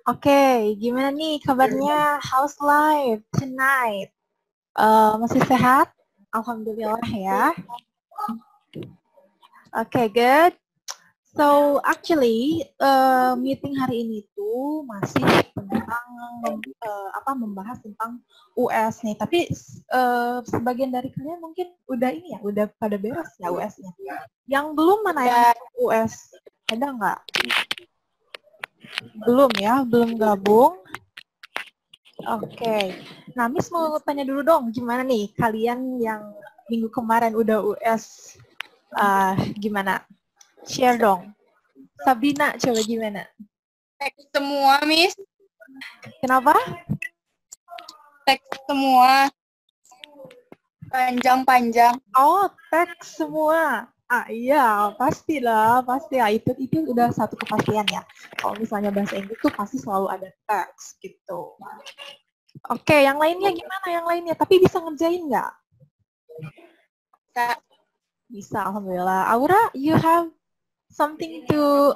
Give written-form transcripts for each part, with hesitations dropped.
Oke, gimana nih kabarnya? How's life tonight? Masih sehat? Alhamdulillah ya. Oke, good. So actually meeting hari ini tuh masih tentang membahas tentang US nih. Tapi sebagian dari kalian mungkin udah ini ya, udah pada beres ya US-nya. Yang belum mana yang US? Ada nggak? Belum ya, belum gabung. Oke. Nah, Miss mau tanya dulu dong, gimana nih kalian yang minggu kemarin udah US? Gimana? Share dong. Sabina, coba gimana? Teks semua, Miss. Kenapa? Teks semua. Panjang-panjang. Oh, teks semua. Iya, pastilah, pasti ya. Itu udah satu kepastian ya. Kalau misalnya bahasa Inggris tuh pasti selalu ada teks gitu. Oke, yang lainnya gimana? Yang lainnya, tapi bisa ngerjain nggak? Bisa, alhamdulillah. Aura, you have something to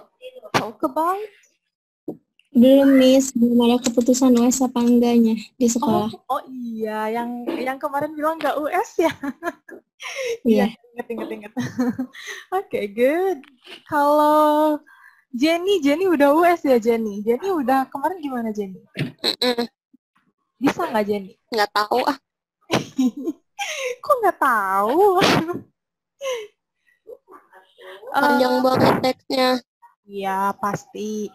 talk about? Belum, Miss. Belum ada keputusan US apa enggaknya di sekolah. Oh iya, yang kemarin bilang nggak US ya? Iya. Ingat. Oke, good. Kalau Jenny udah US ya, Jenny? Jenny udah kemarin gimana, Jenny? Bisa nggak, Jenny? Nggak tahu ah. Kok nggak tahu? Panjang banget teksnya. Iya, pasti.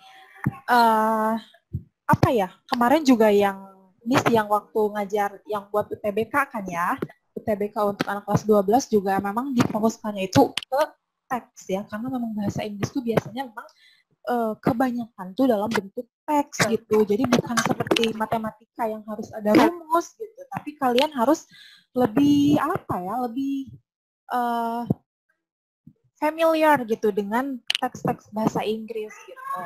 Apa ya? Kemarin juga yang Miss yang waktu ngajar yang buat UTBK kan ya. UTBK untuk anak kelas 12 juga memang difokuskannya itu ke teks ya, karena memang bahasa Inggris itu biasanya memang kebanyakan tuh dalam bentuk teks gitu. Jadi bukan seperti matematika yang harus ada rumus gitu, tapi kalian harus lebih lebih familiar gitu dengan teks-teks bahasa Inggris gitu.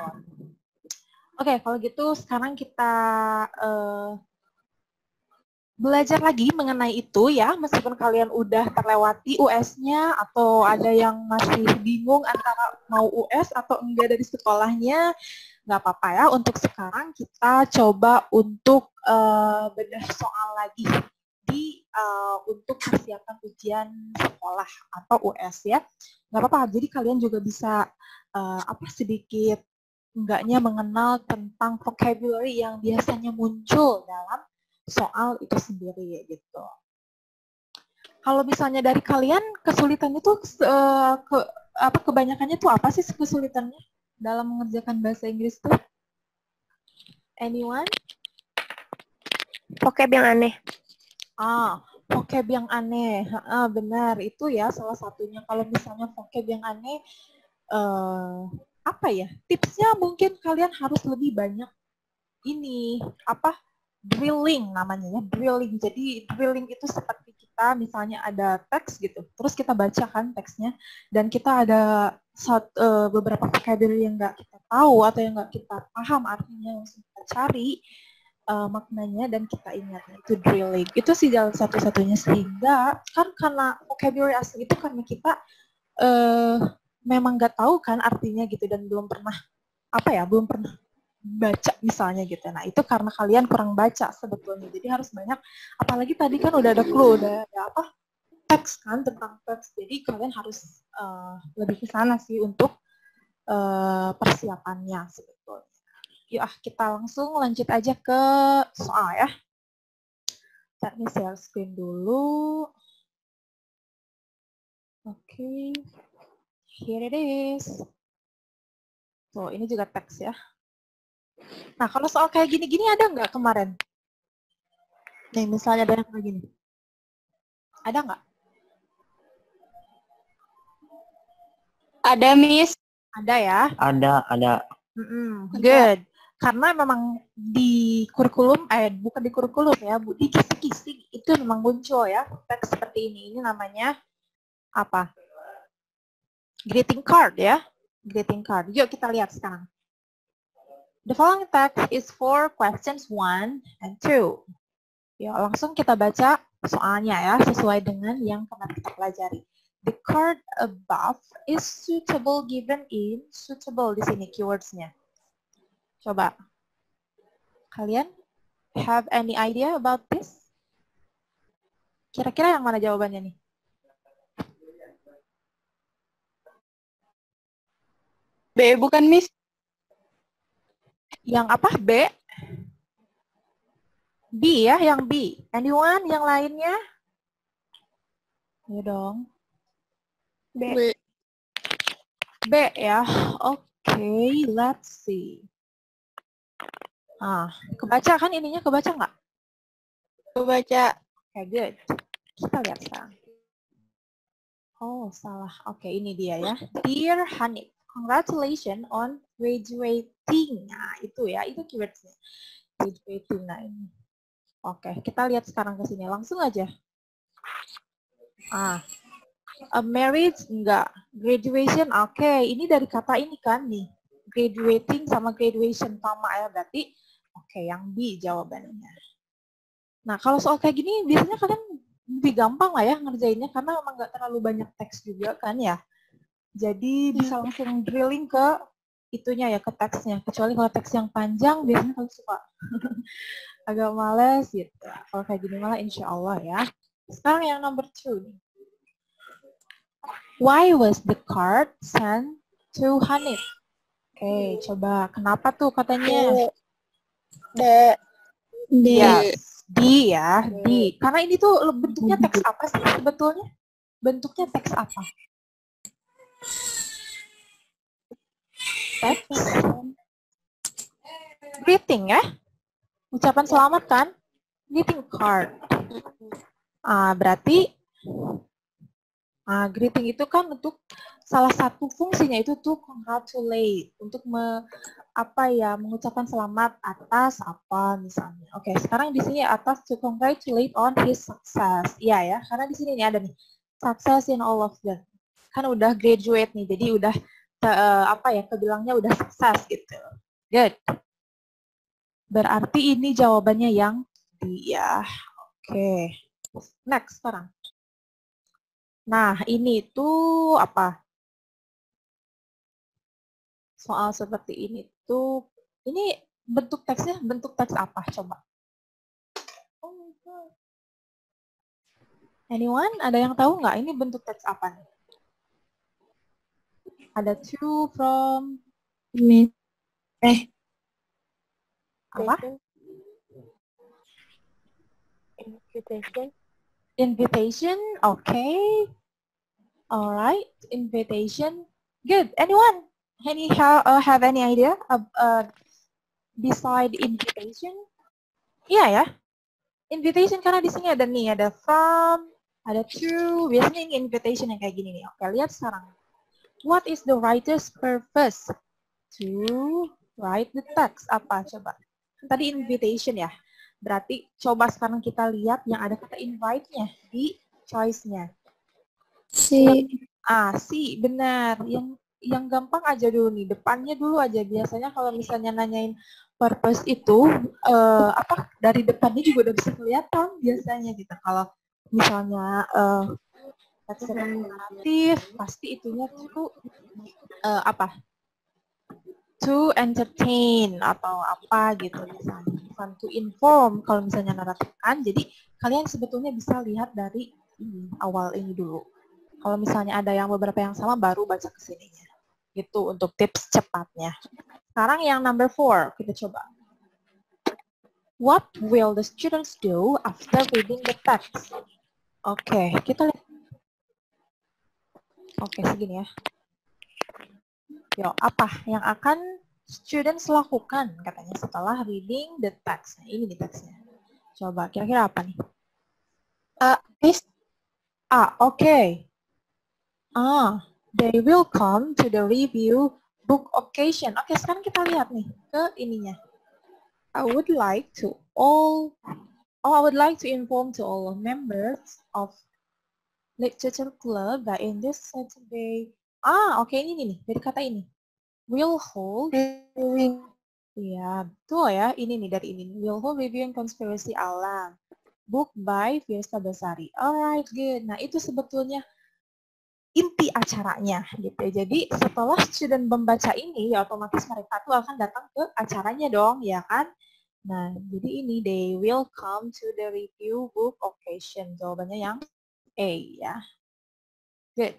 Oke, kalau gitu sekarang kita belajar lagi mengenai itu ya, meskipun kalian udah terlewati US-nya atau ada yang masih bingung antara mau US atau enggak dari sekolahnya, nggak apa-apa ya. Untuk sekarang kita coba untuk bedah soal lagi untuk persiapan ujian sekolah atau US ya. Nggak apa-apa, jadi kalian juga bisa sedikit enggaknya mengenal tentang vocabulary yang biasanya muncul dalam soal itu sendiri gitu. Kalau misalnya dari kalian kesulitannya tuh kebanyakannya tuh apa sih kesulitannya dalam mengerjakan bahasa Inggris tuh? Anyone? Vocab yang aneh. Vocab yang aneh. Benar, itu ya salah satunya. Kalau misalnya vocab yang aneh, tipsnya mungkin kalian harus lebih banyak drilling namanya ya, drilling. Jadi drilling itu seperti kita misalnya ada teks gitu, terus kita bacakan teksnya dan kita ada beberapa vocabulary yang nggak kita tahu atau yang nggak kita paham artinya, langsung kita cari maknanya dan kita ingat. Itu drilling. Itu sih jalan satu-satunya, sehingga kan karena vocabulary asli itu karena kita memang nggak tahu kan artinya gitu dan belum pernah baca misalnya gitu. Nah, itu karena kalian kurang baca sebetulnya. Jadi harus banyak, apalagi tadi kan udah ada clue, udah ada teks kan tentang teks. Jadi kalian harus lebih ke sana sih untuk persiapannya sebetulnya. Yuk kita langsung lanjut aja ke soal ya. Let me share screen dulu. Oke. Here it is. Tuh, ini juga teks ya. Nah, kalau soal kayak gini-gini ada nggak kemarin? Nih, misalnya ada yang kayak gini. Ada nggak? Ada, Miss. Ada ya? Ada. Good. Karena memang di kurikulum, bukan di kurikulum ya, di kisi-kisi itu memang muncul ya, teks seperti ini. Ini namanya apa? Greeting card ya. Greeting card. Yuk kita lihat sekarang. The following text is for questions 1 and 2. Yuk langsung kita baca soalnya ya, sesuai dengan yang kemarin kita pelajari. The card above is suitable given in suitable di sini keywordsnya. Coba kalian have any idea about this? Kira-kira yang mana jawabannya nih? B bukan, Miss? Yang apa? B? B ya, yang B. Anyone yang lainnya? Ya dong. B. B ya. Oke, let's see. Ah, kebaca kan ininya, kebaca nggak? Kebaca. Okay, good. Kita lihat sekarang. Oh, salah. Oke, ini dia ya. Dear Hanif, congratulations on graduating. Nah, itu ya, itu keywordsnya. Graduating. Nah, ini. Oke, kita lihat sekarang ke sini. Langsung aja. Ah, a marriage enggak. Graduation, oke. Ini dari kata ini kan nih. Graduating sama graduation sama ya berarti. Oke, yang B jawabannya. Nah, kalau soal kayak gini biasanya kalian lebih gampang lah ya ngerjainnya karena memang nggak terlalu banyak teks juga kan ya. Jadi bisa langsung drilling ke itunya ya, ke teksnya. Kecuali kalau teks yang panjang biasanya kalian suka agak males gitu. Kalau kayak gini malah insya Allah ya. Sekarang yang number 2 nih. Why was the card sent to Hanif? Oke, coba kenapa tuh katanya? D. D. Yes, D ya, D. Karena ini tuh bentuknya teks apa sih sebetulnya? Bentuknya teks apa? Teks greeting ya? Ucapan selamat kan? Greeting card. Berarti greeting itu kan untuk salah satu fungsinya itu tuh congratulate, untuk mengucapkan selamat atas apa misalnya. Oke, sekarang di sini atas to congratulate on his success. Iya ya, karena di sini nih ada nih success in all of them. Kan udah graduate nih, jadi udah kebilangnya udah sukses gitu. Good. Berarti ini jawabannya yang D ya. Oke. Next sekarang. Nah, ini tuh apa? Soal seperti ini tuh, ini bentuk teksnya bentuk teks apa? Coba. Anyone? Ada yang tahu nggak ini bentuk teks apa nih? Ada to, from. Apa? Invitation. Invitation, okay. Alright, invitation. Good. Anyone? Have any idea beside invitation? Iya ya. Invitation karena di sini ada nih, ada from, ada to. Biasanya ini invitation yang kayak gini nih. Oke, lihat sekarang. What is the writer's purpose? To write the text. Apa coba? Tadi invitation ya. Berarti coba sekarang kita lihat yang ada kata invite-nya di choice-nya. C. C, benar. Yang gampang aja dulu nih, depannya dulu aja. Biasanya kalau misalnya nanyain purpose itu, dari depannya juga udah bisa kelihatan biasanya gitu. Kalau misalnya teks naratif, pasti itunya tuh to entertain atau apa gitu misalnya. Bukan to inform kalau misalnya naratif kan. Jadi kalian sebetulnya bisa lihat dari awal ini dulu. Kalau misalnya ada yang beberapa yang sama baru baca ke sininya. Gitu untuk tips cepatnya. Sekarang yang number 4 kita coba. What will the students do after reading the text? Oke, kita lihat. Oke, segini ya. Yo, apa yang akan students lakukan katanya setelah reading the text? Nah, ini di teksnya. Coba, kira-kira apa nih? Miss. Oke. They will come to the review book occasion. Oke, sekarang kita lihat nih ke ininya. I would like to inform to all members of literature club that in this Saturday. Oke, ini nih dari kata ini. Will hold Reviewing. ya, betul ya. Ini nih dari ini. Will hold reviewing conspiracy alam. Book by Fiesta Besari. Alright, good. Nah, itu sebetulnya acaranya gitu. Jadi setelah student membaca ini, ya otomatis mereka tuh akan datang ke acaranya dong, ya kan? Nah, jadi ini they will come to the review book occasion. Jawabannya yang A ya. Good.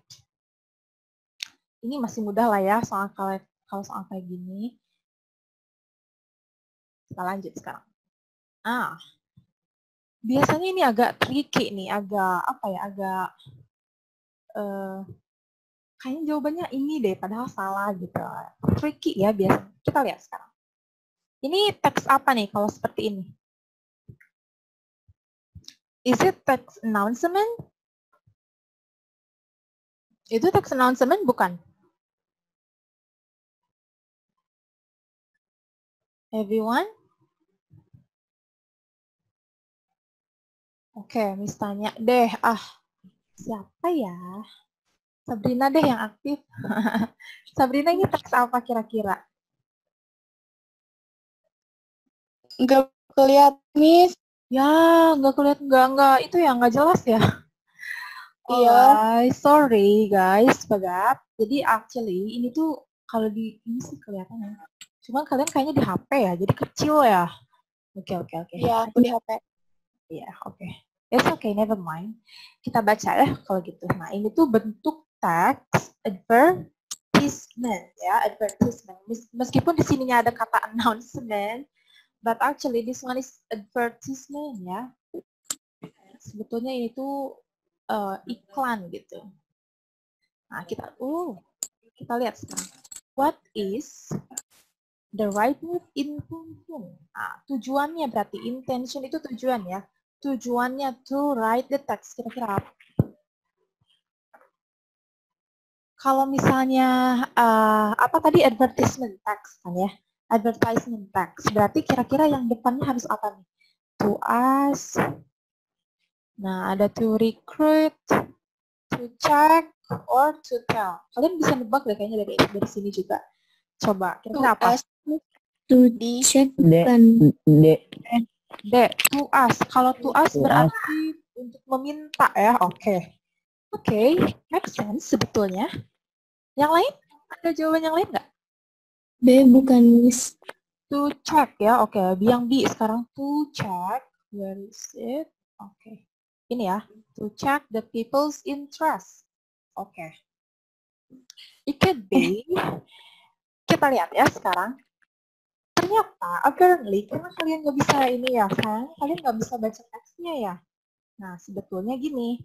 Ini masih mudah lah ya soal kalau soal kayak gini. Kita lanjut sekarang. Biasanya ini agak tricky nih, agak apa ya, agak kayaknya jawabannya ini deh, padahal salah gitu. Tricky ya biasanya. Kita lihat sekarang. Ini teks apa nih kalau seperti ini? Is it text announcement? Itu text announcement bukan? Everyone? Oke, Miss tanya deh. Siapa ya? Sabrina deh yang aktif. Sabrina, ini teks apa kira-kira? Nggak kelihatan, Miss. Ya, nggak kelihatan, nggak, itu ya, nggak jelas ya. Iya. Alright, sorry guys, Bagap. Jadi actually ini tuh kalau di ini sih kelihatan ya. Cuman kalian kayaknya di HP ya, jadi kecil ya. Oke. Iya, aku di HP. Iya, oke. It's okay, never mind. Kita baca ya kalau gitu. Nah, ini tuh bentuk teks advertisement ya, advertisement. Meskipun di sininya ada kata announcement, but actually this one is advertisement ya. Sebetulnya ini tuh iklan gitu. Nah, kita lihat sekarang. What is the right move intention? Nah, tujuannya berarti intention itu tujuan ya. Tujuannya to write the text. Kira-kira apa? Kalau misalnya apa tadi advertisement text kan ya? Advertisement text. Berarti kira-kira yang depannya harus apa nih? To us. Nah, ada to recruit, to check, or to tell. Kalian bisa nebak deh kayaknya dari sini juga. Coba, kira-kira apa? To check bukan. D, to us. Kalau to us berarti untuk meminta ya. Oke, make sense sebetulnya. Yang lain? Ada jawaban yang lain nggak? B bukan, Miss. To check ya. Oke, yang B sekarang to check. Where is it? Oke. Ini ya. To check the people's interest. Oke. It could be. Kita lihat ya sekarang. Ternyata, apparently, karena kalian nggak bisa ini ya, kan? Kalian nggak bisa baca teksnya ya. Nah, sebetulnya gini,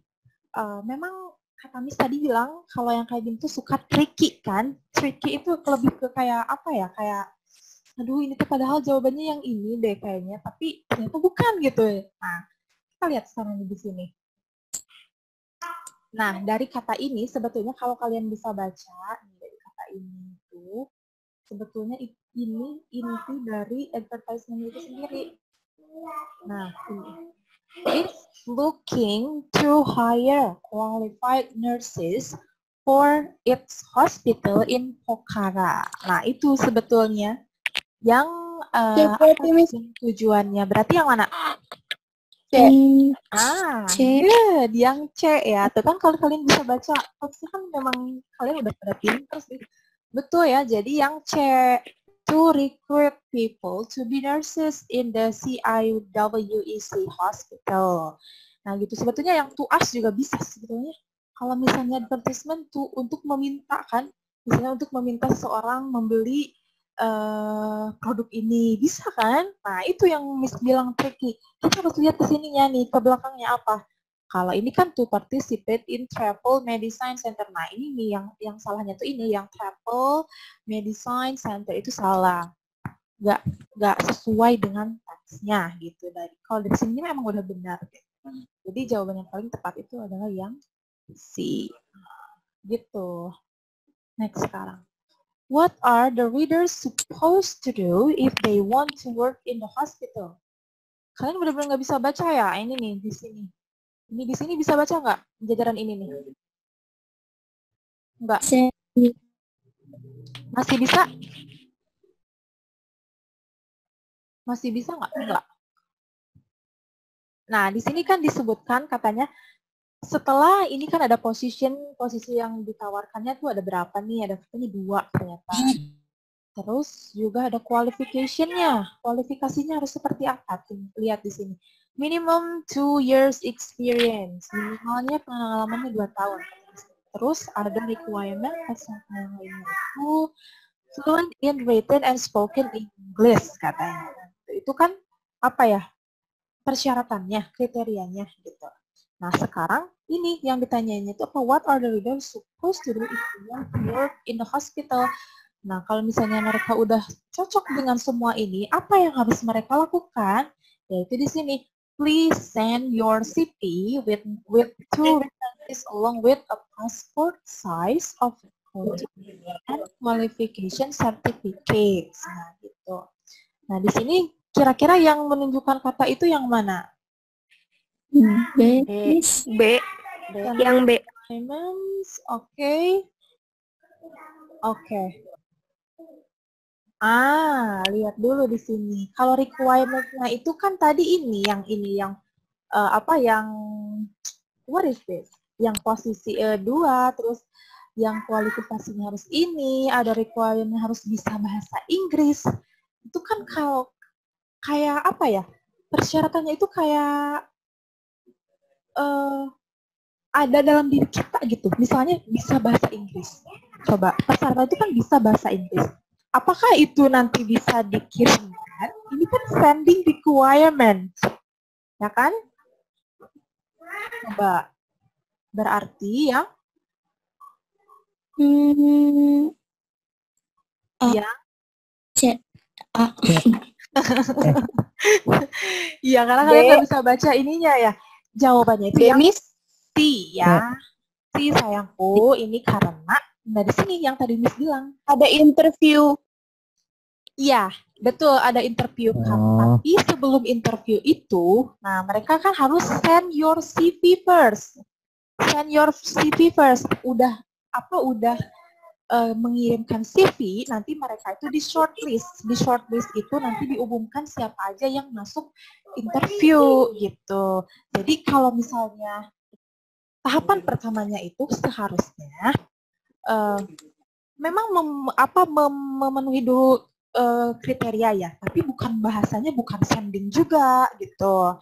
memang kata Miss tadi bilang kalau yang kayak gini tuh suka tricky kan? Tricky itu lebih ke kayak apa ya? Kayak, aduh ini tuh padahal jawabannya yang ini deh kayaknya, tapi ternyata bukan gitu. Nah, kita lihat sekarang di sini. Nah, dari kata ini sebetulnya kalau kalian bisa baca dari kata ini tuh sebetulnya ini inti dari advertisement itu sendiri. Nah, ini. It's looking to hire qualified nurses for its hospital in Pokhara. Nah, itu sebetulnya yang tujuannya. Berarti yang mana? C. Good. Yang C ya. Tuh kan kalau kalian bisa baca, pasti kan memang kalian udah pada pintar sih. Betul ya. Jadi yang C, to recruit people to be nurses in the CIWEC hospital. Nah gitu. Sebetulnya yang to us juga bisa sebetulnya. Kalau misalnya advertisement tuh untuk meminta kan, misalnya untuk meminta seseorang membeli produk ini, bisa kan? Nah itu yang Miss bilang tricky. Kita harus lihat ke sininya nih, ke belakangnya apa. Kalau ini kan to participate in travel medicine center. Nah ini nih yang salahnya tuh ini, yang travel medicine center itu salah. Nggak sesuai dengan teksnya gitu. Kalau dari sini memang udah benar. Jadi jawaban yang paling tepat itu adalah yang C. Gitu. Next sekarang. What are the readers supposed to do if they want to work in the hospital? Kalian benar-benar nggak bisa baca ya? Ini nih di sini. Ini di sini bisa baca nggak jajaran ini nih? Nggak. Masih bisa? Masih bisa nggak? Nggak. Nah, di sini kan disebutkan katanya setelah ini kan ada posisi yang ditawarkannya tuh ada berapa nih? Ada katanya 2 ternyata. Terus juga ada qualification-nya. Kualifikasinya harus seperti apa? Lihat di sini. Minimum 2 years experience. Minimalnya pengalamannya 2 tahun. Terus ada requirement yang lainnya itu fluent in written and spoken English katanya. Itu kan apa ya? Persyaratannya, kriterianya gitu. Nah, sekarang ini yang ditanyain itu apa? What are the readers supposed to do if they want to work in the hospital? Nah, kalau misalnya mereka udah cocok dengan semua ini, apa yang harus mereka lakukan? Yaitu di sini, please send your CV with 2 references along with a passport size of photo and qualification certificates. Nah, gitu. Nah, di sini kira-kira yang menunjukkan kata itu yang mana? B. B. Yang B. Requirements, oke. Oke. Lihat dulu di sini. Kalau requirement-nya itu kan tadi yang what is this? Yang posisi 2, terus yang kualifikasinya harus ini, ada requirement harus bisa bahasa Inggris. Itu kan kalau kayak apa ya? Persyaratannya itu kayak ada dalam diri kita gitu. Misalnya bisa bahasa Inggris. Coba, persyaratan itu kan bisa bahasa Inggris. Apakah itu nanti bisa dikirimkan? Ini kan sending requirement. Ya kan? Coba. Berarti yang yang C. A. Iya, karena kalian nggak bisa baca ininya ya. Jawabannya itu yang Miss. C ya. C sayangku, ini karena di sini yang tadi Miss bilang. Ada interview. Iya, betul ada interview kan. Tapi sebelum interview itu, nah mereka kan harus send your CV first. Send your CV first. Udah mengirimkan CV, nanti mereka itu di shortlist. Di shortlist itu nanti diumumkan siapa aja yang masuk interview gitu. Jadi kalau misalnya tahapan pertamanya itu seharusnya memang memenuhi dulu kriteria ya, tapi bahasanya bukan sending juga gitu.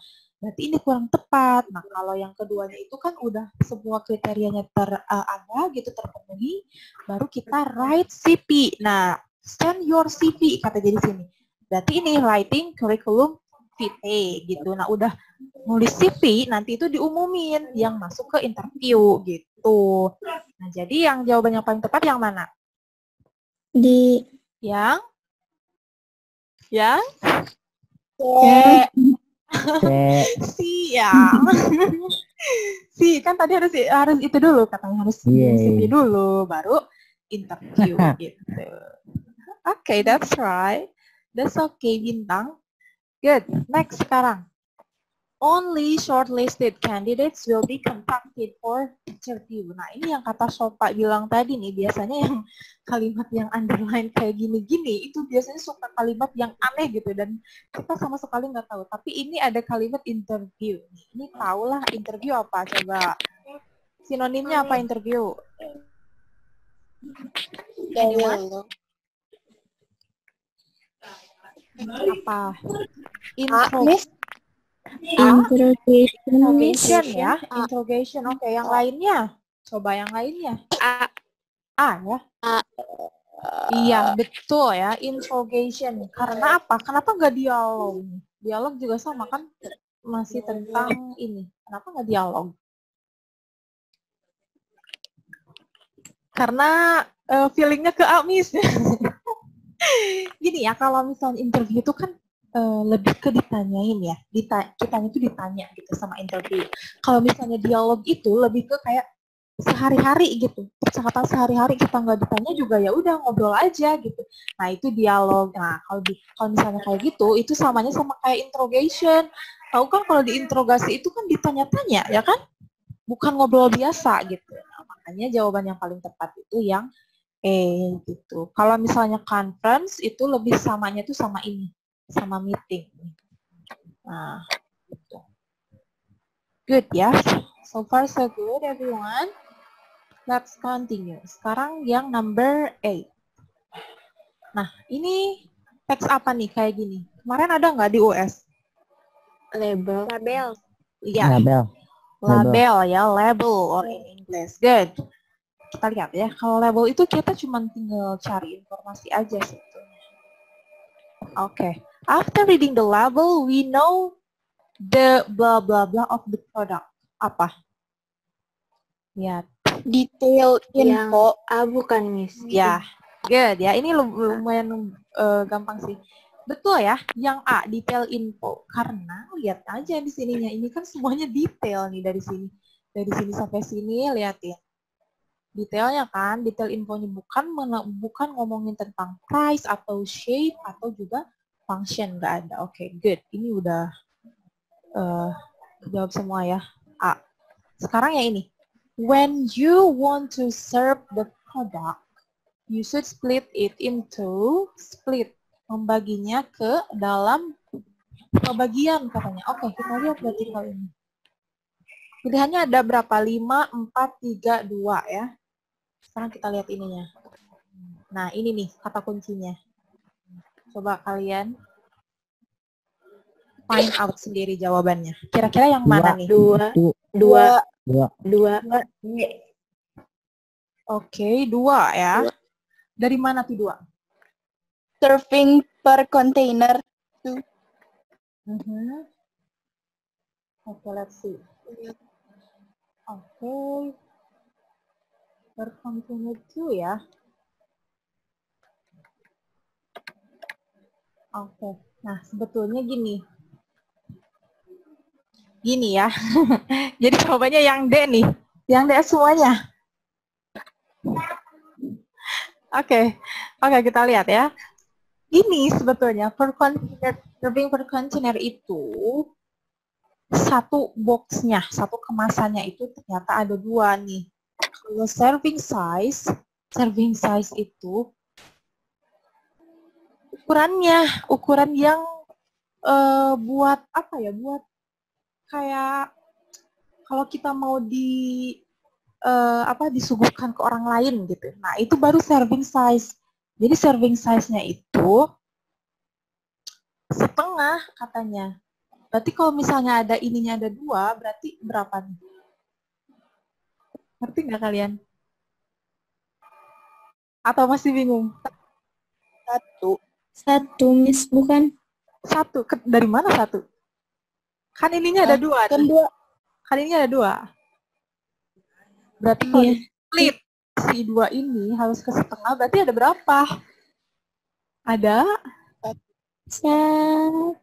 Berarti ini kurang tepat. Nah, kalau yang keduanya itu kan udah semua kriterianya ada gitu terpenuhi, baru kita write CV. Nah, send your CV kata jadi sini. Berarti ini writing curriculum vitae gitu. Nah, udah nulis CV, nanti itu diumumin yang masuk ke interview gitu. Nah, jadi yang jawaban yang paling tepat yang mana? D. Yang? Si ya. Si kan tadi harus itu dulu katanya harus CV dulu baru interview gitu. Oke, that's right. That's okay, Bintang. Good. Next sekarang. Only shortlisted candidates will be contacted for interview. Nah, ini yang kata Sopa bilang tadi nih, biasanya yang kalimat yang underline kayak gini-gini, itu biasanya suka kalimat yang aneh gitu, dan kita sama sekali nggak tahu. Tapi ini ada kalimat interview. Ini tahulah interview apa, coba. Sinonimnya apa interview? Anyone? Apa? Interrogation ya, interrogation. Oke, yang lainnya. Coba yang lainnya. A ya. Iya, betul ya, interrogation. Karena apa? Kenapa nggak dialog? Dialog juga sama kan, masih tentang ini. Kenapa nggak dialog? Karena feelingnya ke Amis. Gini ya, kalau misalnya interview itu kan lebih ke ditanyain ya, kitanya itu ditanya gitu sama interview. Kalau misalnya dialog itu lebih ke kayak sehari-hari gitu, percakapan sehari-hari, kita nggak ditanya juga ya udah ngobrol aja gitu. Nah itu dialog. Nah kalau misalnya kayak gitu, itu samanya sama kayak interrogation. Tahu kan kalau diinterogasi itu kan ditanya-tanya ya kan, bukan ngobrol biasa gitu. Nah, makanya jawaban yang paling tepat itu yang gitu. Kalau misalnya conference itu lebih samanya tuh sama ini, sama meeting. Nah, gitu. Good ya. So far so good everyone. Let's continue. Sekarang yang number 8. Nah, ini teks apa nih kayak gini? Kemarin ada nggak di US? Label. Iya, Label. label ya, label or in English. Good. Kita lihat ya, kalau label itu kita cuma tinggal cari informasi aja sebetulnya. Oke. After reading the label, we know the blah blah blah of the product. Apa? Lihat. Detail info. Bukan, Miss. Ya, good ya. Ini lumayan gampang sih. Betul ya, yang A detail info. Karena lihat aja di sininya, ini kan semuanya detail nih dari sini. Dari sini sampai sini, lihatin. Detailnya kan, detail infonya bukan ngomongin tentang price atau shape atau juga function, nggak ada. Oke, good. Ini udah jawab semua ya. A. Sekarang yang ini. When you want to serve the product, you should split it into membaginya ke dalam bagian katanya. Oke, kita lihat berarti kali ini. Pilihannya ada berapa? 5, 4, 3, 2 ya. Sekarang kita lihat ininya. Nah, ini nih kata kuncinya. Coba kalian find out sendiri jawabannya. Kira-kira yang mana nih? Dua. Oke, 2 ya. Dari mana tuh 2? Serving per container. Oke, let's see. Oke. Per container 2 ya. Oke. Nah, sebetulnya gini. Gini ya. Jadi jawabannya yang D nih. Yang D semuanya. Oke, kita lihat ya. Ini sebetulnya serving per container itu satu boxnya, satu kemasannya itu ternyata ada 2 nih. Kalau serving size itu ukuran yang buat apa ya? Buat kayak kalau kita mau disuguhkan ke orang lain gitu. Nah, itu baru serving size. Jadi serving size-nya itu setengah katanya. Berarti kalau misalnya ada ininya ada 2, berarti berapa nih? Ngerti nggak kalian? Atau masih bingung? 1, Miss, bukan? 1. Dari mana 1? Kan ininya ada 2. Kan 2. Kan ininya ada 2. Berarti kalau split si 2 ini harus ke setengah, berarti ada berapa? Ada? 1.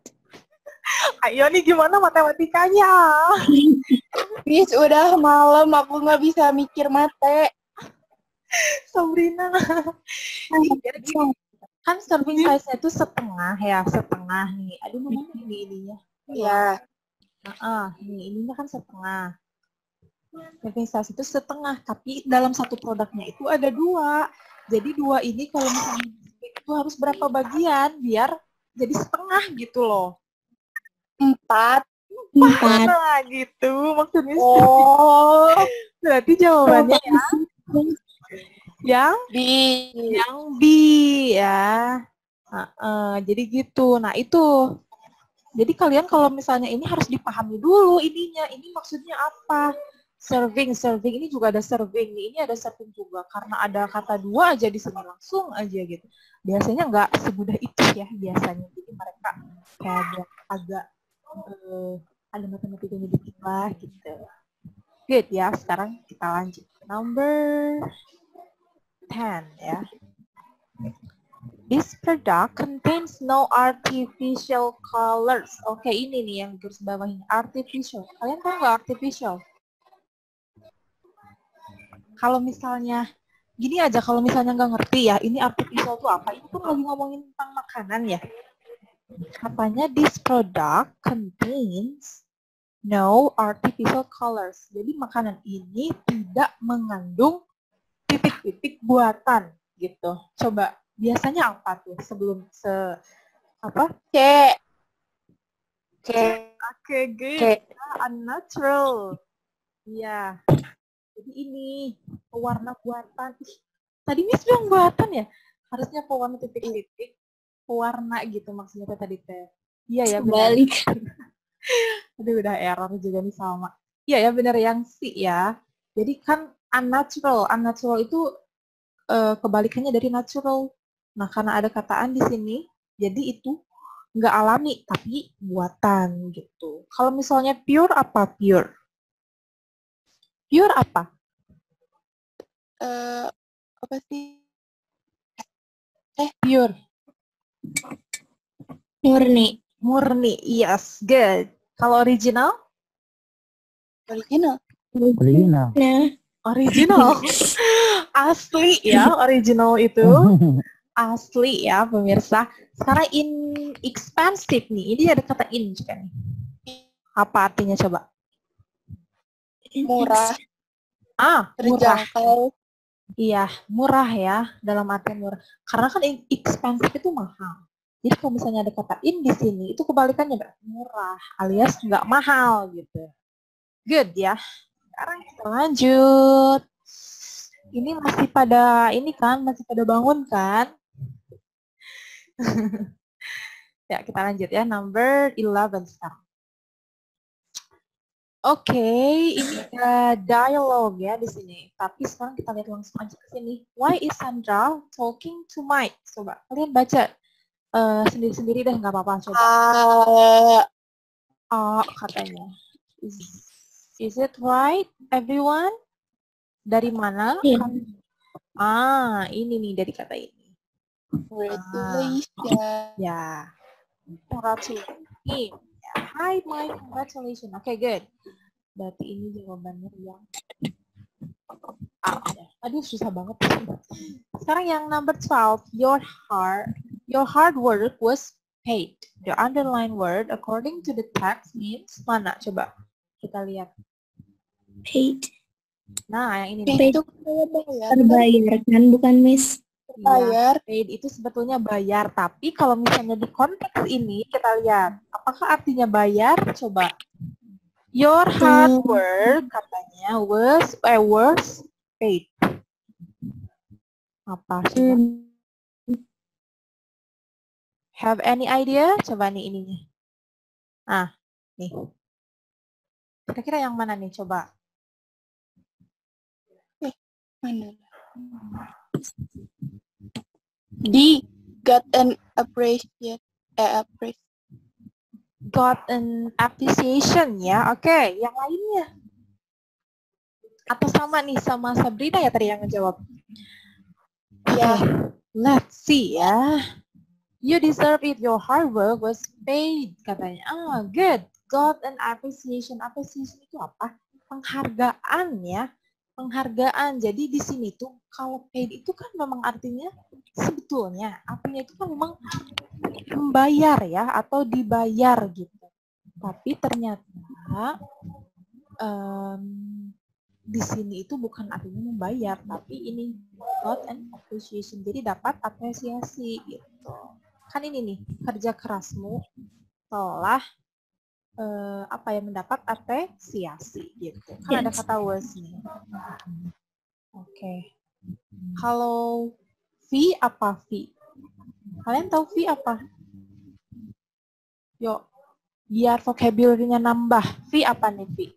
Ayo nih gimana matematikanya? Miss, udah malam, aku nggak bisa mikir mate. Sabrina. Kan serving size-nya itu setengah ya, setengah nih. Aduh, mana ininya? Iya. Nih, ininya kan setengah. Serving size itu setengah, tapi dalam satu produknya itu ada 2. Jadi 2 ini kalau misalnya itu harus berapa bagian biar jadi setengah gitu loh. 4. Nah, gitu maksudnya. Oh. Berarti jawabannya yang B ya. Jadi gitu. Nah, itu. Jadi kalian kalau misalnya ini harus dipahami dulu ininya. Ini maksudnya apa? Serving ini juga ada serving. Ini ada serving juga. Karena ada kata 2 aja di sini langsung aja gitu. Biasanya nggak semudah itu ya biasanya. Jadi mereka kayak agak ada matematikanya dikit lah gitu. Good ya. Sekarang kita lanjut. Number 10 ya. This product contains no artificial colors. Oke, ini nih yang garis bawahnya, artificial. Kalian tahu nggak artificial? Kalau misalnya, gini aja, kalau misalnya nggak ngerti ya, ini artificial itu apa? Ini kan lagi ngomongin tentang makanan ya. Katanya this product contains no artificial colors. Jadi makanan ini tidak mengandung titik-titik buatan gitu. Coba biasanya apa tuh sebelum apa? C. Oke, good. Unnatural. Iya. Jadi ini pewarna buatan. Ih, tadi Miss bilang buatan ya? Harusnya pewarna titik-titik. Pewarna gitu maksudnya tadi teh. Iya ya benar. Balik. Aduh udah error juga nih sama. Iya ya benar yang C ya. Jadi kan unnatural. Unnatural itu kebalikannya dari natural. Nah karena ada kataan di sini, jadi itu nggak alami tapi buatan gitu. Kalau misalnya pure apa pure? Pure apa? Apa sih? Pure. Murni. Murni. Yes, good. Kalau original? Original. Original. Nah, Original. Asli ya, original itu. Asli ya, pemirsa. Sekarang inexpensive nih. Ini ada kata in juga nih. Apa artinya coba? Murah. Murah. Terjangkau. Iya, murah ya. Dalam artian murah. Karena kan expensive itu mahal. Jadi kalau misalnya ada kata in di sini, itu kebalikannya berarti murah, alias nggak mahal gitu. Good ya. Sekarang kita lanjut. Ini masih pada bangun kan? Ya, kita lanjut ya. Number 11 sekarang. Oke, ini ada dialog ya di sini. Tapi sekarang kita lihat langsung aja ke sini. Why is Sandra talking to Mike? Coba kalian baca sendiri-sendiri deh, nggak apa-apa. Coba. Katanya. Is it right, everyone? Dari mana? Iya. Ini nih dari kata ini. Congratulations. Ya. Congratulations. Ya. Hi, Mike. Congratulations. Oke, good. Berarti ini jawabannya yang ya. Aduh, susah banget. Sekarang yang number 12. Your hard work was paid. The underlined word according to the text means mana? Coba kita lihat. Paid. Nah, yang ini. Paid itu kayak bayar. Terbayar kan, bukan Miss? Bayar. Ya, paid itu sebetulnya bayar, tapi kalau misalnya di konteks ini kita lihat, apakah artinya bayar? Coba. Your hard work katanya was paid. Apa coba? Have any idea? Coba nih ininya. Nih. Kira-kira yang mana nih? Coba. Mana? D. Got an appreciation. Got an appreciation ya. Oke, yang lainnya. Atau sama nih sama Sabrina ya tadi yang ngejawab. Ya. Let's see ya. You deserve it. Your hard work was paid katanya. Good. Got an appreciation. Appreciation itu apa? Penghargaan ya. Penghargaan. Jadi di sini tuh kalau paid itu kan memang artinya sebetulnya artinya itu kan memang membayar ya atau dibayar gitu. Tapi ternyata di sini itu bukan artinya membayar, tapi ini got an appreciation. Jadi dapat apresiasi gitu. Kan ini nih kerja kerasmu telah mendapat apresiasi gitu. Kan ada kata was nih. Oke. Kalau fee apa fee? Kalian tahu fee apa? Yuk, biar vocabulary-nya nambah. Fee apa nih fee?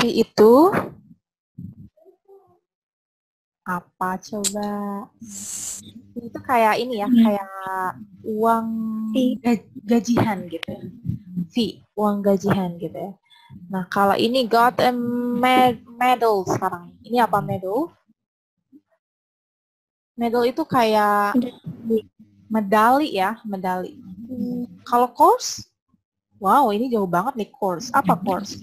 Fee itu apa coba? Itu kayak ini ya, kayak uang gajian gitu. Fee, uang gajian gitu ya. Nah, kalau ini got a medal sekarang. Ini apa medal? Medal itu kayak medali ya, medali. Kalau course? Wow, ini jauh banget nih course. Apa course?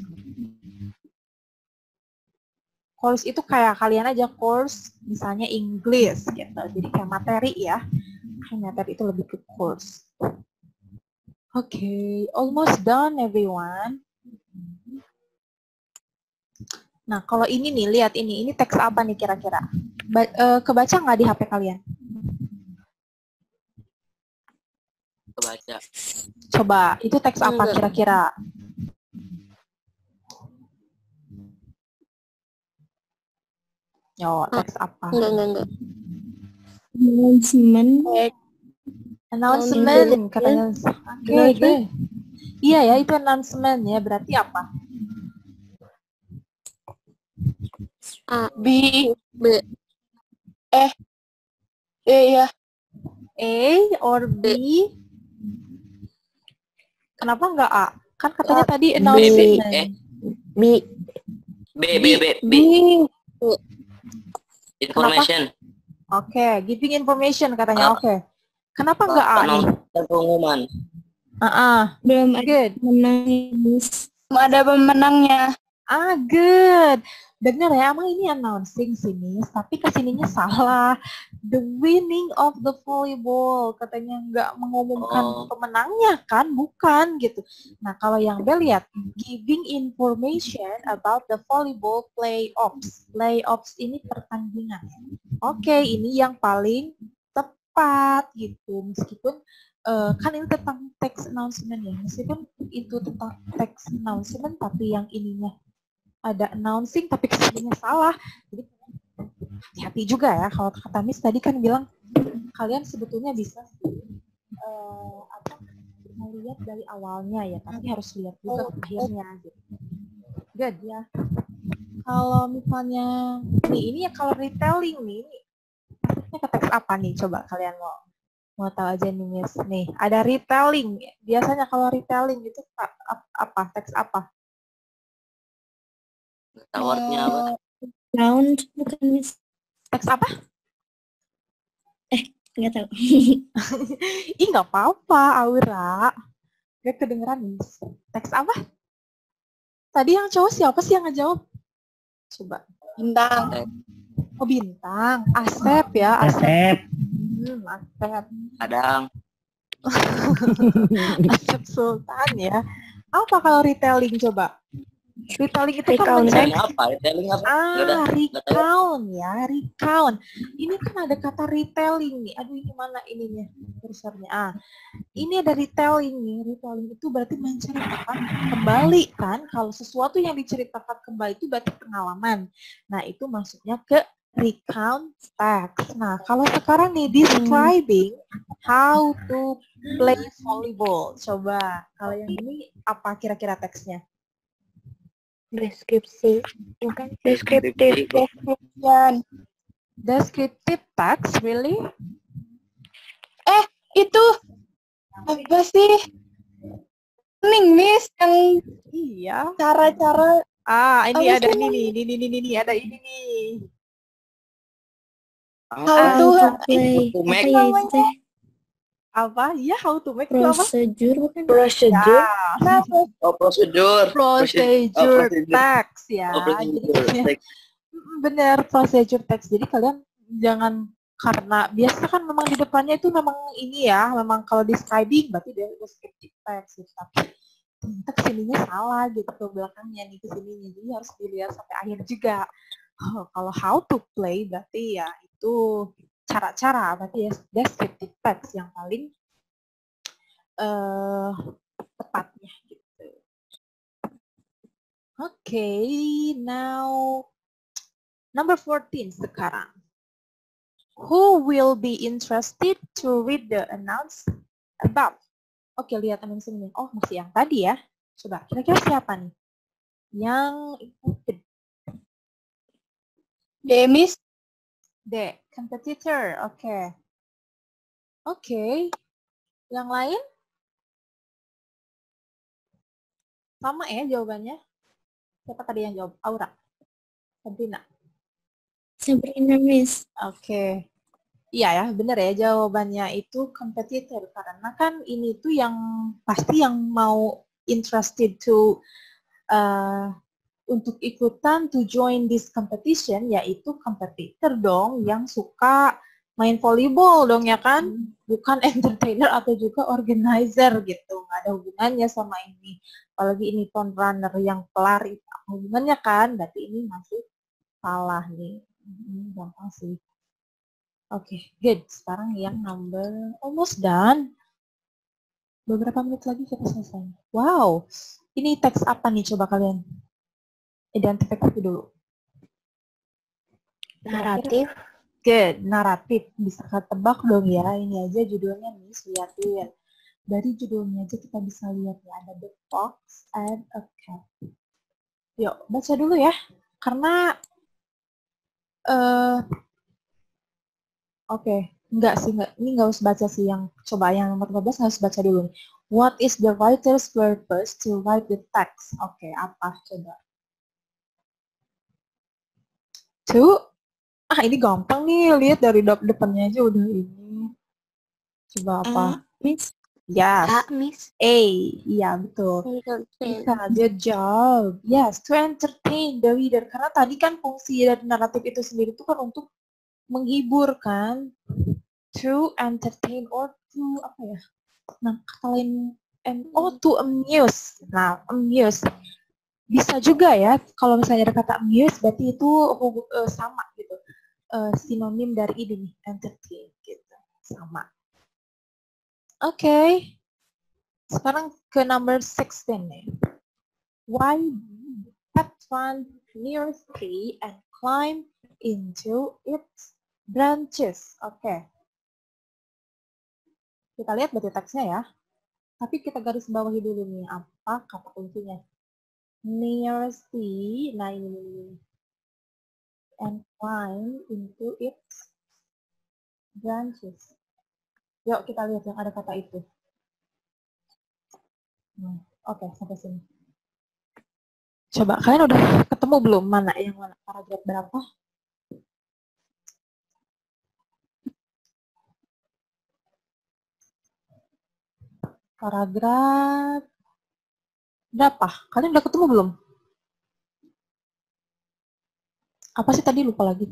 Course itu kayak kalian aja course, misalnya English gitu. Jadi kayak materi ya. Kayak materi itu lebih ke course. Oke, almost done everyone. Nah, kalau ini nih, lihat ini teks apa nih kira-kira? Kebaca nggak di HP kalian? Kebaca. Coba, itu teks apa kira-kira? Yo, teks apa? Enggak. Announcement. Announcement katanya. Oke, oke. Iya ya, itu announcement ya. Berarti apa? A, B, B, ya. A or B? Kenapa nggak A? Kan katanya tadi B, announcement. B, information. Oke, giving information katanya. Oke. Kenapa nggak A nih? Pengumuman. Belum ada Good. pemenangnya, Miss. belum ada pemenangnya. Good. Bener ya, emang ini announcing sih, Miss. Tapi kesininya salah. The winning of the volleyball. Katanya nggak mengumumkan pemenangnya kan? Bukan gitu. Nah, kalau yang B lihat, giving information about the volleyball playoffs. Playoffs ini pertandingan. Oke, ini yang paling tepat gitu. Meskipun kan ini tentang text announcement ya. Meskipun itu tentang text announcement, tapi yang ininya ada announcing tapi kesininya salah. Jadi hati-hati juga ya. Kalau kata Miss tadi kan bilang kalian sebetulnya bisa melihat dari awalnya ya, tapi harus lihat juga akhirnya gitu. Good ya. Kalau misalnya ini ya kalau retelling nih, maksudnya ke teks apa nih? Coba kalian mau tahu aja nih Miss. Nih, ada retelling. Biasanya kalau retelling itu apa? Teks apa? Tahu artinya apa? Round, bukan, Miss. Teks apa? Nggak tahu. Ih, nggak apa-apa, Aura. Gak kedengeran, Miss. Teks apa? Tadi yang cowok siapa sih yang ngejawab? Coba. Bintang. Oh, bintang. Asep ya, Asep. Asep. Kadang. Asep Sultan ya. Apa kalau retelling coba? Retelling itu kan Recount. mencek. Retelling apa? Nggak ada. Recount ya, recount. Ini kan ada kata retelling nih. Aduh, ini mana ininya? Kursornya. Ini ada retelling nih. Retelling itu berarti menceritakan kembali kan. Kalau sesuatu yang diceritakan kembali itu berarti pengalaman. Nah, itu maksudnya ke recount text. Nah, kalau sekarang nih describing how to play volleyball. Coba, kalau yang ini apa kira-kira teksnya? Deskripsi. Bukan. Deskriptif. Descriptive text, really? Itu apa sih? Ning, Miss, yang Iya. cara-cara Ini apa ada sih? ini ada ini nih. How to play. to Apa make. ya itu teh? Apa? Iya, how to make itu apa? Prosedur, bukan? procedure. Kenapa? Prosedur. Procedure text ya. Prosedur. Jadi bener, procedure text. Jadi kalian jangan, karena biasa kan memang di depannya itu memang ini ya, memang kalau describing berarti dia descriptive text gitu. Tapi ternyata kesininya salah gitu ke belakangnya nih kesininya. Jadi harus dilihat sampai akhir juga. Kalau how to play berarti ya itu cara-cara, berarti ya descriptive text yang paling tepatnya gitu. Now number 14 sekarang. Who will be interested to read the announcement above? Lihat announcement-nya. Oh, masih yang tadi ya. Coba, kira-kira siapa nih? Yang interested. Demis. D, competitor. Oke. Yang lain? Sama ya jawabannya. Siapa tadi yang jawab? Aura. Sabrina. Sabrina, Miss. Oke. Iya ya, benar ya jawabannya itu competitor. Karena kan ini tuh yang pasti yang mau interested to untuk ikutan to join this competition yaitu competitor dong yang suka main volleyball dong ya kan, bukan entertainer atau juga organizer gitu, nggak ada hubungannya sama ini. Apalagi ini front runner yang pelari, hubungannya kan, berarti ini masih salah nih. Gampang sih. Oke, good. Sekarang yang number almost done. Beberapa menit lagi kita selesai. Wow, ini teks apa nih coba kalian identifikasi dulu. Naratif. Good, naratif. Bisa ketebak dong ya. Ini aja judulnya nih, lihatin. Dari judulnya aja kita bisa lihat ya, ada the fox and a cat. Yuk, baca dulu ya. Karena oke, enggak sih, enggak. Ini enggak usah baca sih yang coba yang nomor 15 nggak usah baca dulu nih. What is the writer's purpose to write the text? Oke, apa coba? To ini gampang nih, lihat dari depannya aja udah ini. Coba apa? Miss. Yes. Miss. A. Iya, betul. Bisa, good job. Yes, to entertain the reader. Karena tadi kan fungsi dari naratif itu sendiri itu kan untuk menghibur kan. To entertain or to apa ya? Nah, kata lain to amuse. Nah, amuse. Bisa juga ya, kalau misalnya ada kata amuse, berarti itu sama gitu. Sinonim dari ini nih, entertain gitu. Sama. Oke. Sekarang ke number 16 nih. Why did the cat run near a tree and climb into its branches? Oke. Kita lihat berarti teksnya ya. Tapi kita garis bawahi dulu nih, apa kata kuncinya. Near a tree, nah ini. And climb into its branches. Yuk kita lihat yang ada kata itu. Oke, sampai sini. Coba, kalian udah ketemu belum mana yang mana? Paragraf berapa? Paragraf berapa? Kalian udah ketemu belum? Apa sih tadi lupa lagi?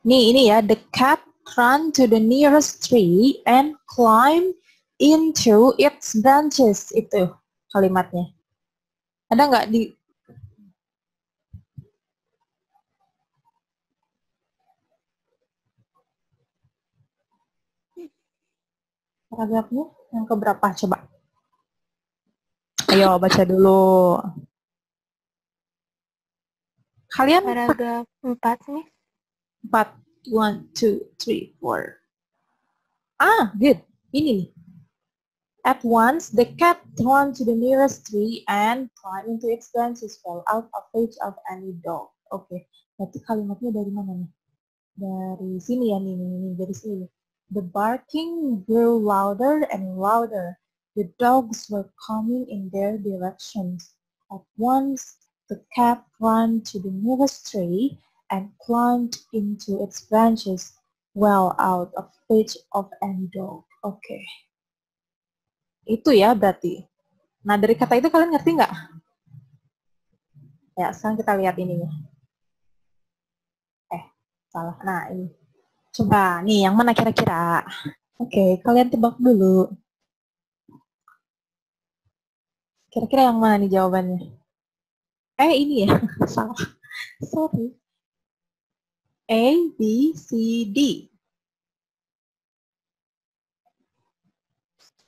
Nih ini ya, the cat ran to the nearest tree and climb into its branches. Itu kalimatnya. Ada nggak di paragrafnya yang keberapa? Coba. Ayo baca dulu. Kalian Paragraf 4 nih. 4, 1, 2, 3, 4. Good. Ini nih. At once, the cat ran to the nearest tree and climbed into its branches, fell out of reach of any dog. Oke, berarti kalimatnya dari mana nih? Dari sini ya, nih, dari sini. The barking grew louder and louder. The dogs were coming in their directions. At once, the cat ran to the nearest tree and climbed into its branches, well out of reach of any dog. Oke. Itu ya berarti. Nah, dari kata itu kalian ngerti nggak? Ya, sekarang kita lihat ininya. Salah. Nah, ini. Coba, nih yang mana kira-kira? Oke, kalian tebak dulu. Kira-kira yang mana nih jawabannya? Ini ya. Salah. Sorry. A, B, C, D.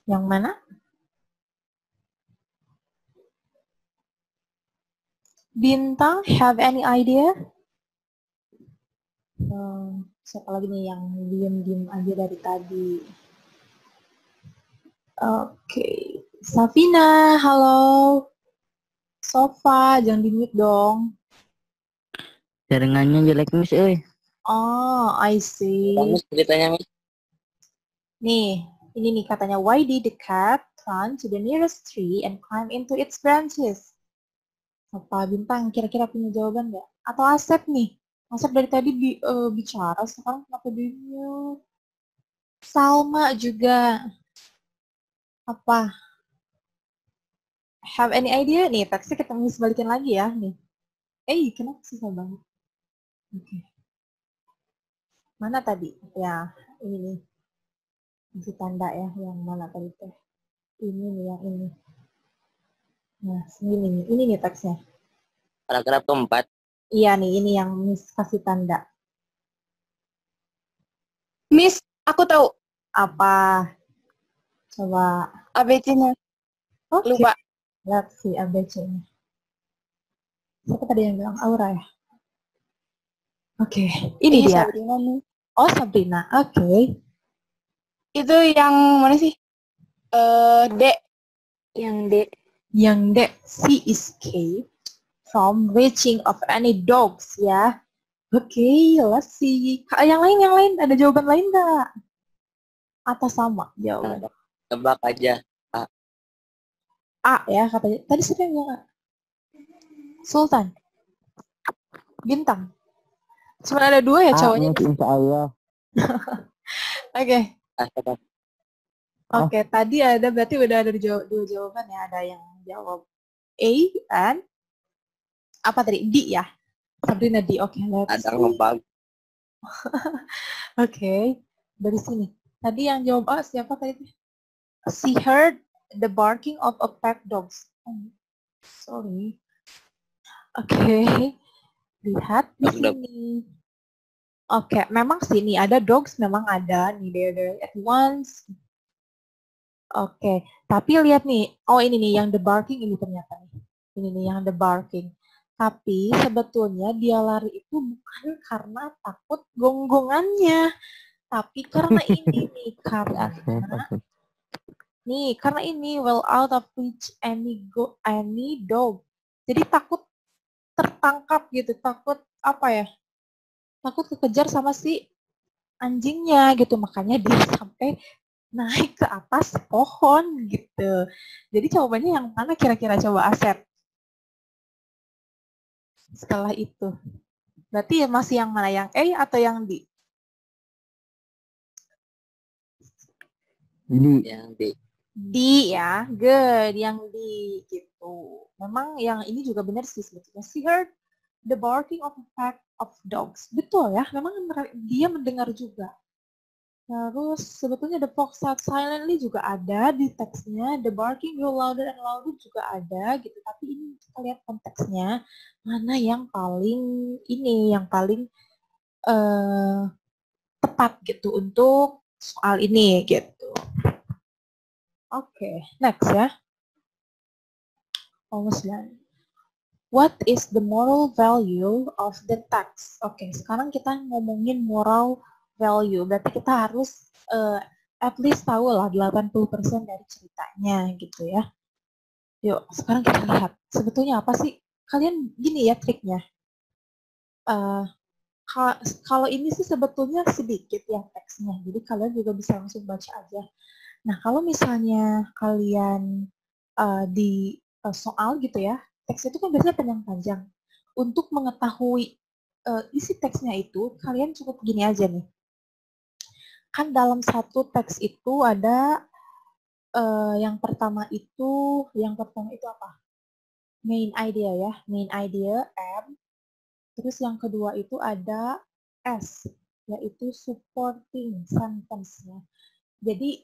Yang mana? Bintang, have any idea? Siapa lagi nih yang diem-diem aja dari tadi? Oke. Safina, halo. Sofa, jangan di-mute dong. Jaringannya jelek Miss, Oh, I see. Miss ceritanya Miss. Nih, ini nih katanya, why did the cat run to the nearest tree and climb into its branches? Apa Bintang kira-kira punya jawaban nggak? Atau Asep nih? Asep dari tadi bicara, sekarang kenapa di-mute? Salma juga. Apa? Have any idea? Nih, teksnya kita balikin lagi ya. Nih. Kenapa susah banget? Oke. Mana tadi? Ya, ini nih. Di tanda ya, yang mana tadi teh? Ini nih, yang ini. Nah, ini nih teksnya. Paragraf keempat. Iya nih, ini yang Miss kasih tanda. Miss, aku tahu. Apa? Coba. ABC-nya. Oke. Lupa. Lihat si ABC-nya. Siapa tadi yang bilang Aura ya? Oke, ini dia. Sabrina nih. Oh, Sabrina. Oke. Itu yang mana sih? D. Yang D. Yang D, she escaped from reaching of any dogs ya. Oke, let's see. Yang lain ada jawaban lain nggak? Atau sama jawaban? Tebak aja. A ya katanya. Tadi siapa yang bilang A? Sultan. Bintang. Cuma ada 2 ya cowoknya. Insya Allah. Oke. Tebak. Oke, tadi ada berarti udah ada 2 jawaban ya. Ada yang jawab A and apa tadi? D ya. Sabrina D. Oke, let's Ada see. ngebug. Oke, dari sini. Tadi yang jawab A siapa tadi? She heard the barking of a pack dogs. Oh, sorry. Oke, lihat di sini. Oke, memang sini ada dogs, memang ada nih there at once. Oke, tapi lihat nih. Oh ini nih yang the barking ini ternyata nih. Ini nih yang the barking. Tapi sebetulnya dia lari itu bukan karena takut gonggongannya, tapi karena ini nih karena ini well out of reach any dog. Jadi takut tertangkap gitu, takut apa ya? Takut kekejar sama si anjingnya gitu, makanya dia sampai naik ke atas pohon gitu. Jadi jawabannya yang mana kira-kira coba Asep? Setelah itu. Berarti masih yang mana? Yang A atau yang D? Ini Yang D. D ya, good. Yang D gitu. Memang yang ini juga benar sih sebetulnya. She heard the barking of a pack of dogs. Betul ya, memang dia mendengar juga. Terus sebetulnya the fox sat silently juga ada di teksnya, the barking grew louder and louder juga ada gitu. Tapi ini kita lihat konteksnya, mana yang paling tepat gitu untuk soal ini gitu. Oke, next ya. Almost done. What is the moral value of the text? Oke, sekarang kita ngomongin moral value. Berarti kita harus at least tahu lah 80% dari ceritanya gitu ya. Yuk, sekarang kita lihat. Sebetulnya apa sih? Kalian gini ya triknya. Kalau ini sih sebetulnya sedikit ya teksnya. Jadi kalian juga bisa langsung baca aja. Nah, kalau misalnya kalian di soal gitu ya, teks itu kan biasanya panjang-panjang. Untuk mengetahui isi teksnya itu, kalian cukup gini aja nih. Kan dalam satu teks itu ada yang pertama itu apa? Main idea ya, main idea M. Terus yang kedua itu ada S, yaitu supporting sentence-nya. Jadi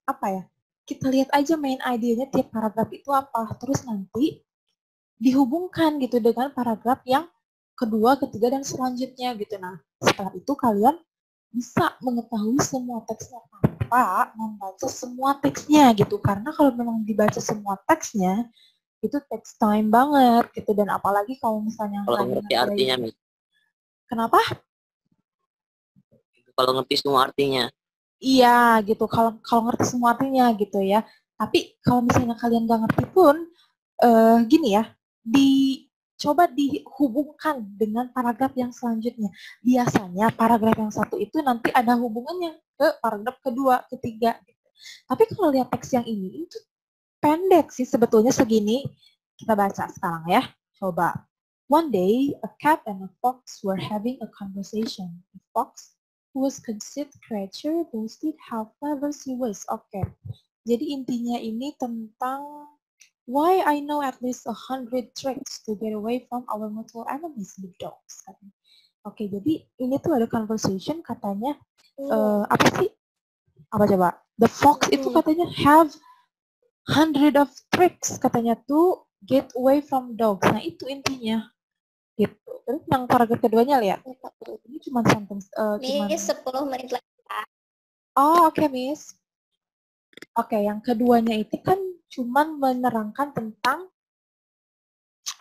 apa ya? Kita lihat aja main idenya tiap paragraf itu apa, terus nanti dihubungkan gitu dengan paragraf yang kedua, ketiga, dan selanjutnya gitu. Nah, setelah itu kalian bisa mengetahui semua teksnya tanpa membaca semua teksnya gitu. Karena kalau memang dibaca semua teksnya, itu text time banget gitu. Dan apalagi kalau misalnya Kalau ngerti artinya, Mi. Kenapa? Kalau ngerti semua artinya. Iya gitu, kalau ngerti semua artinya gitu ya. Tapi kalau misalnya kalian nggak ngerti pun, gini ya, coba dihubungkan dengan paragraf yang selanjutnya. Biasanya paragraf yang satu itu nanti ada hubungannya ke paragraf kedua, ketiga. Gitu. Tapi kalau lihat teks yang ini, itu pendek sih sebetulnya segini. Kita baca sekarang ya, coba. One day, a cat and a fox were having a conversation. The fox who was conceived creature boasted how clever she was. Oke. Jadi intinya ini tentang why I know at least 100 tricks to get away from our mortal enemies, the dogs. Oke, jadi ini tuh ada conversation katanya apa sih? Apa coba? The fox itu katanya have 100 of tricks katanya tuh get away from dogs. Nah, itu intinya. Gitu. Terus yang paragraf keduanya lihat. Ini cuma sentence Miss, 10 menit lagi. Oh, oke, Miss. Oke, yang keduanya itu kan cuman menerangkan tentang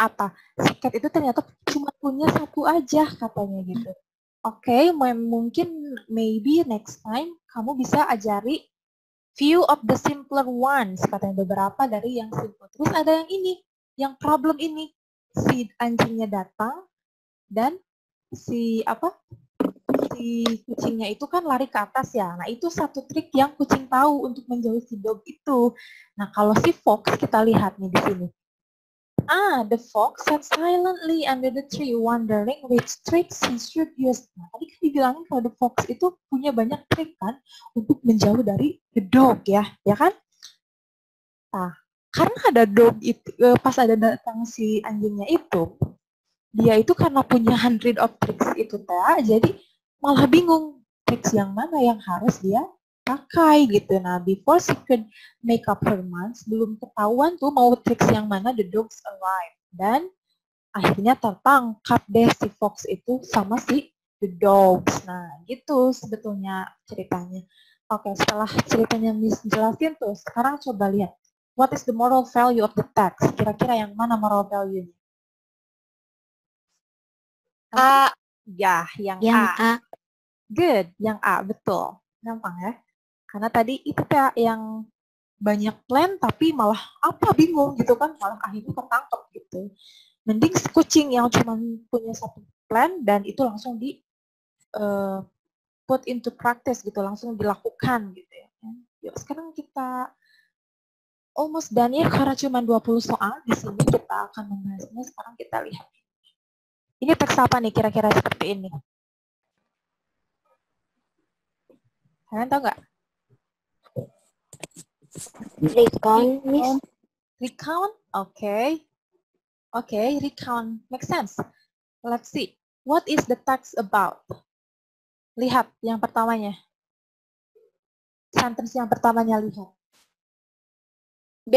apa? Si cat itu ternyata cuma punya satu aja katanya gitu. Oke, mungkin maybe next time kamu bisa ajari few of the simpler ones, katanya beberapa dari yang simple. Terus ada yang ini, yang problem ini. Si anjingnya datang dan si kucingnya itu kan lari ke atas ya. Nah, itu satu trik yang kucing tahu untuk menjauhi si dog itu. Nah, kalau si fox kita lihat nih di sini. The fox sat silently under the tree, wondering which tricks he should use. Nah, tadi kan dibilangin kalau the fox itu punya banyak trik kan untuk menjauh dari the dog ya kan? Nah, karena ada dog itu, pas ada datang si anjingnya itu, dia itu karena punya 100 of tricks itu jadi malah bingung tricks yang mana yang harus dia pakai gitu. Nah, before she could make up her mind, belum ketahuan tuh mau tricks yang mana, the dogs arrived. Dan akhirnya tertangkap deh si fox itu sama si the dogs. Nah, gitu sebetulnya ceritanya. Oke, setelah ceritanya Miss jelasin tuh, sekarang coba lihat. What is the moral value of the text? Kira-kira yang mana moral value-nya? A. Ya, yang A. Good, yang A, betul. Gampang ya. Karena tadi itu kayak yang banyak plan tapi malah bingung gitu kan, malah akhirnya ketangkep gitu. Mending kucing yang cuma punya satu plan dan itu langsung di put into practice gitu, langsung dilakukan gitu ya. Yuk sekarang kita almost done ya, karena cuma 20 soal di sini kita akan membahasnya. Sekarang kita lihat. Ini teks apa nih kira-kira seperti ini? Kalian tahu nggak? Recount, Miss. Recount? Okay, recount. Makes sense. Let's see. What is the text about? Lihat yang pertamanya. Sentence yang pertamanya lihat. B.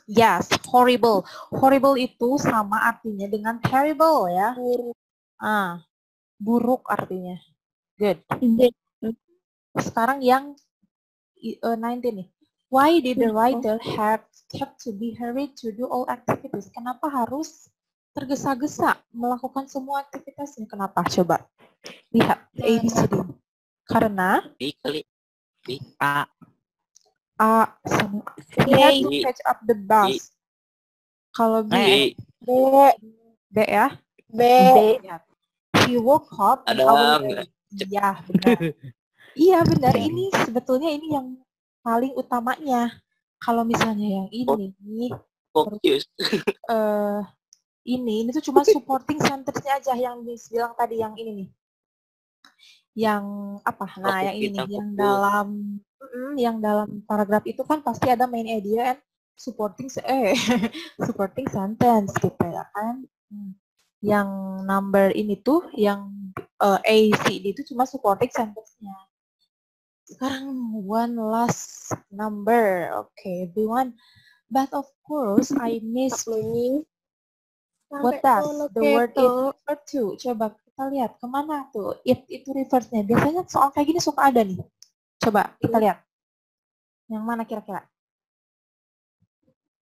Yes, horrible. Horrible itu sama artinya dengan terrible ya. Buruk artinya. Good. Sekarang yang 19 nih. Why did the writer have to be hurried to do all activities? Kenapa harus tergesa-gesa melakukan semua aktivitasnya? Kenapa? Coba lihat ABCD. Karena B kali. B. A. sama he had to catch up the bus. Kalau B, B ya. B. He woke up. Ada Iya benar. Iya benar. Ini sebetulnya ini yang paling utamanya. Kalau misalnya yang ini, Fokus. ini tuh cuma supporting sentence-nya aja yang bilang tadi yang ini nih. Yang apa? Nah, yang ini nih, yang dalam paragraf itu kan pasti ada main idea and supporting supporting sentence gitu ya kan. Yang number ini tuh yang A, C, D itu cuma supporting sentence-nya. Sekarang one last number. Okay, everyone. But of course, I miss learning. What does the word it refer to? Coba kita lihat kemana tuh it itu reverse-nya. Biasanya soal kayak gini suka ada nih. Coba kita lihat. Yang mana kira-kira?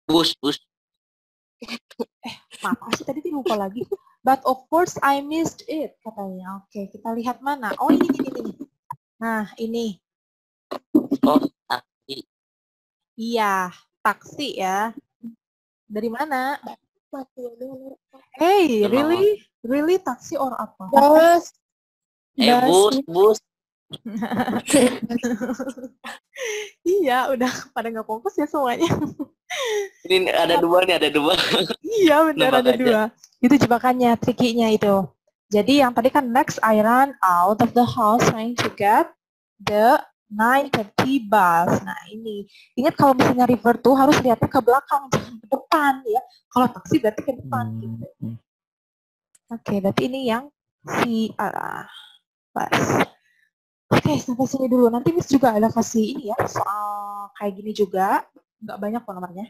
Bus. Apa sih tadi lupa lagi. But of course I missed it katanya. Oke, kita lihat mana. Oh ini. Nah ini. Oh, taksi. Iya, taksi ya. Dari mana? Hey, really taksi or apa? Bus. Bus. Iya, udah pada nggak fokus ya semuanya. Ini ada dua. Iya, benar ada dua. Itu jebakannya, trikinya itu. Jadi yang tadi kan next I ran out of the house trying to get the 9:30 bus. Nah ini, ingat kalau misalnya river tuh harus lihatnya ke belakang, jangan ke depan ya. Kalau taksi berarti ke depan gitu. Oke, berarti ini yang si bus. Oke, sampai sini dulu. Nanti Miss juga ada kasih ini ya, soal kayak gini juga. Nggak banyak kok nomornya.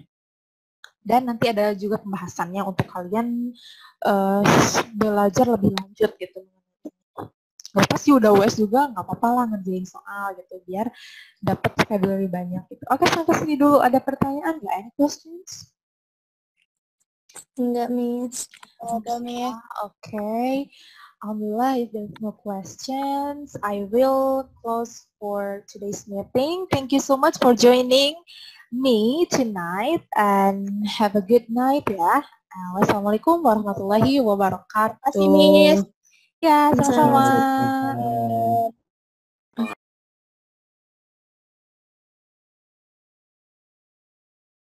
Dan nanti ada juga pembahasannya untuk kalian belajar lebih lanjut gitu. Gak pasti udah US juga, nggak apa-apa lah ngerjain soal gitu, biar dapat vocabulary banyak gitu. Oke, sampai sini dulu. Ada pertanyaan nggak? Any questions? Enggak, Miss. Udah, Miss. Okay. Alhamdulillah, if there's no questions, I will close for today's meeting. Thank you so much for joining me tonight and have a good night ya. Wassalamualaikum warahmatullahi wabarakatuh. Terima kasih, Miss. Ya, sama-sama. Sama-sama.